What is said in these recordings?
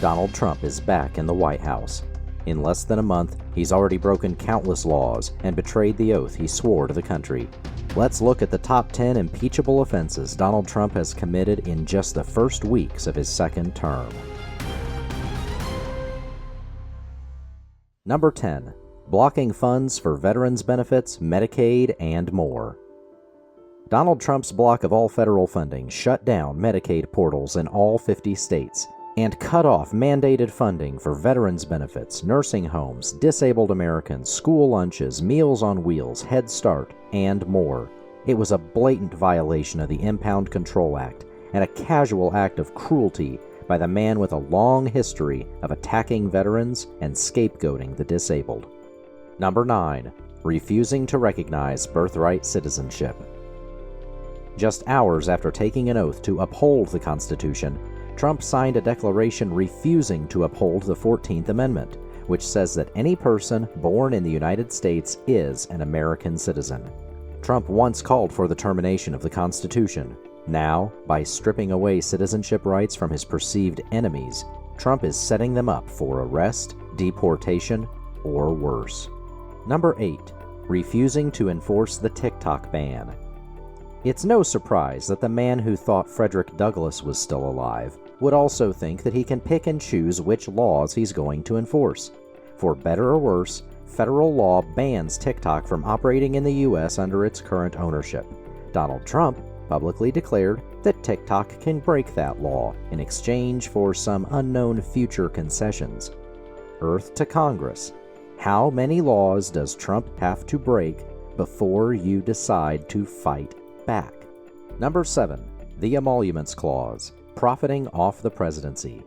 Donald Trump is back in the White House. In less than a month, he's already broken countless laws and betrayed the oath he swore to the country. Let's look at the top 10 impeachable offenses Donald Trump has committed in just the first weeks of his second term. Number 10. Blocking funds for veterans benefits, Medicaid, and more. Donald Trump's block of all federal funding shut down Medicaid portals in all 50 states and cut off mandated funding for veterans benefits, nursing homes, disabled Americans, school lunches, Meals on Wheels, Head Start, and more. It was a blatant violation of the Impound Control Act and a casual act of cruelty by the man with a long history of attacking veterans and scapegoating the disabled. Number 9. Refusing to recognize birthright citizenship. Just hours after taking an oath to uphold the Constitution, Trump signed a declaration refusing to uphold the 14th Amendment, which says that any person born in the United States is an American citizen. Trump once called for the termination of the Constitution. Now, by stripping away citizenship rights from his perceived enemies, Trump is setting them up for arrest, deportation, or worse. Number 8. Refusing to enforce the TikTok ban. It's no surprise that the man who thought Frederick Douglass was still alive would also think that he can pick and choose which laws he's going to enforce. For better or worse, federal law bans TikTok from operating in the U.S. under its current ownership. Donald Trump publicly declared that TikTok can break that law in exchange for some unknown future concessions. Earth to Congress. How many laws does Trump have to break before you decide to fight back? Number 7. The Emoluments Clause, profiting off the presidency.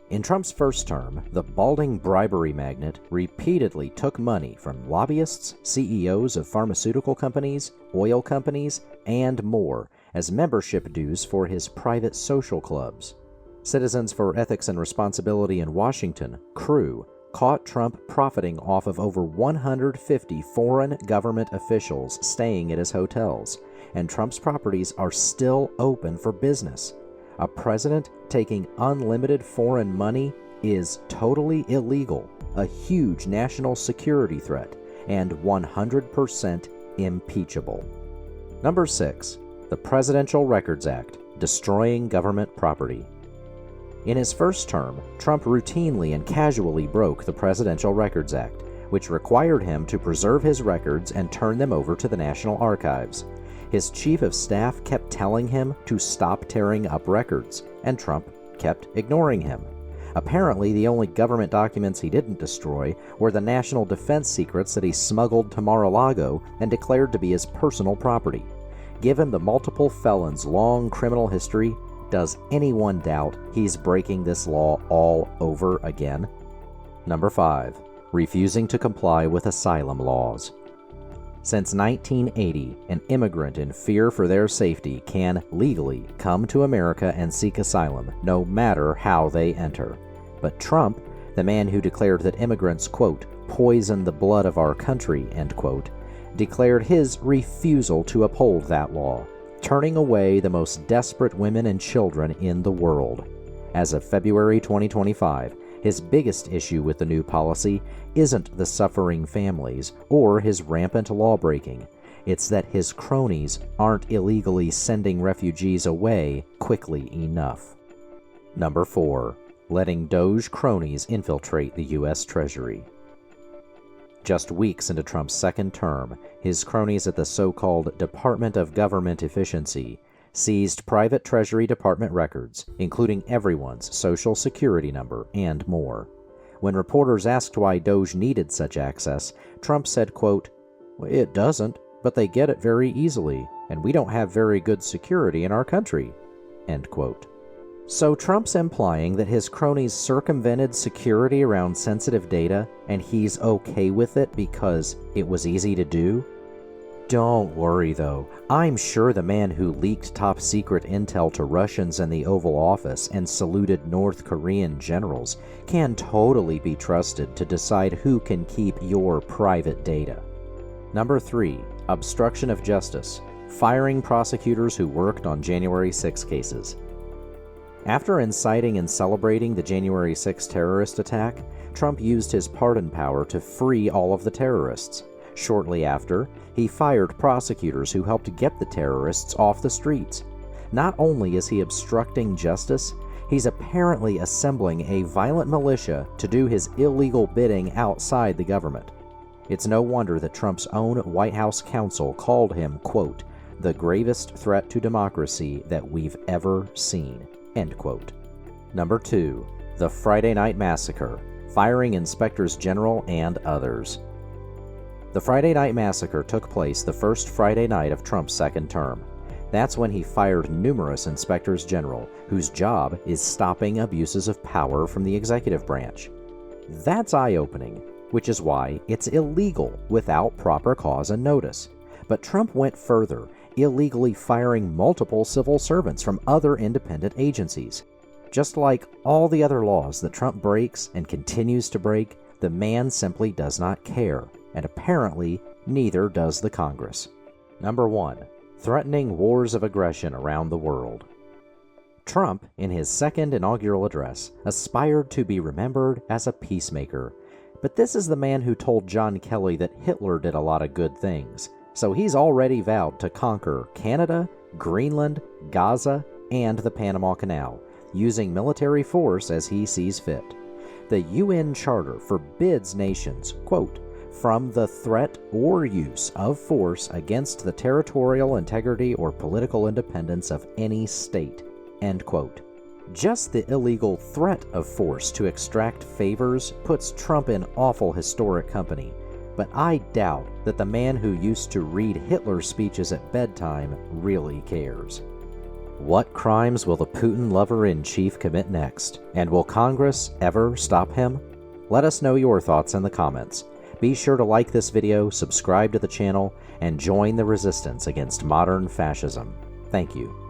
In Trump's first term, the balding bribery magnate repeatedly took money from lobbyists, CEOs of pharmaceutical companies, oil companies, and more as membership dues for his private social clubs. Citizens for Ethics and Responsibility in Washington, CREW, caught Trump profiting off of over 150 foreign government officials staying at his hotels, and Trump's properties are still open for business. A president taking unlimited foreign money is totally illegal, a huge national security threat, and 100% impeachable. Number 6. The Presidential Records Act, destroying government property. In his first term, Trump routinely and casually broke the Presidential Records Act, which required him to preserve his records and turn them over to the National Archives. His chief of staff kept telling him to stop tearing up records, and Trump kept ignoring him. Apparently, the only government documents he didn't destroy were the national defense secrets that he smuggled to Mar-a-Lago and declared to be his personal property. Given the multiple felons' long criminal history, does anyone doubt he's breaking this law all over again? Number 5. Refusing to comply with asylum laws. Since 1980, an immigrant in fear for their safety can legally come to America and seek asylum, no matter how they enter. But Trump, the man who declared that immigrants, quote, poison the blood of our country, end quote, declared his refusal to uphold that law, turning away the most desperate women and children in the world. As of February 2025, his biggest issue with the new policy isn't the suffering families or his rampant lawbreaking. It's that his cronies aren't illegally sending refugees away quickly enough. Number 4. Letting DOGE cronies infiltrate the U.S. Treasury. Just weeks into Trump's second term, his cronies at the so-called Department of Government Efficiency seized private Treasury Department records, including everyone's Social Security number and more. When reporters asked why DOGE needed such access, Trump said, quote, "It doesn't, but they get it very easily, and we don't have very good security in our country," end quote. So Trump's implying that his cronies circumvented security around sensitive data, and he's okay with it because it was easy to do? Don't worry, though. I'm sure the man who leaked top-secret intel to Russians in the Oval Office and saluted North Korean generals can totally be trusted to decide who can keep your private data. Number 3. Obstruction of Justice, firing prosecutors who worked on January 6 cases. After inciting and celebrating the January 6 terrorist attack, Trump used his pardon power to free all of the terrorists. Shortly after, he fired prosecutors who helped get the terrorists off the streets. Not only is he obstructing justice, he's apparently assembling a violent militia to do his illegal bidding outside the government. It's no wonder that Trump's own White House counsel called him, quote, the gravest threat to democracy that we've ever seen, end quote. Number 2. The Friday Night Massacre, firing inspectors general and others. The Friday Night Massacre took place the first Friday night of Trump's second term. That's when he fired numerous inspectors general, whose job is stopping abuses of power from the executive branch. That's eye-opening, which is why it's illegal without proper cause and notice. But Trump went further, illegally firing multiple civil servants from other independent agencies. Just like all the other laws that Trump breaks and continues to break, the man simply does not care, and apparently neither does the Congress. Number 1. Threatening wars of aggression around the world. Trump, in his second inaugural address, aspired to be remembered as a peacemaker. But this is the man who told John Kelly that Hitler did a lot of good things, so he's already vowed to conquer Canada, Greenland, Gaza, and the Panama Canal, using military force as he sees fit. The UN Charter forbids nations, quote, from the threat or use of force against the territorial integrity or political independence of any state, end quote. Just the illegal threat of force to extract favors puts Trump in awful historic company, but I doubt that the man who used to read Hitler's speeches at bedtime really cares. What crimes will the Putin lover-in-chief commit next? And will Congress ever stop him? Let us know your thoughts in the comments. Be sure to like this video, subscribe to the channel, and join the resistance against modern fascism. Thank you.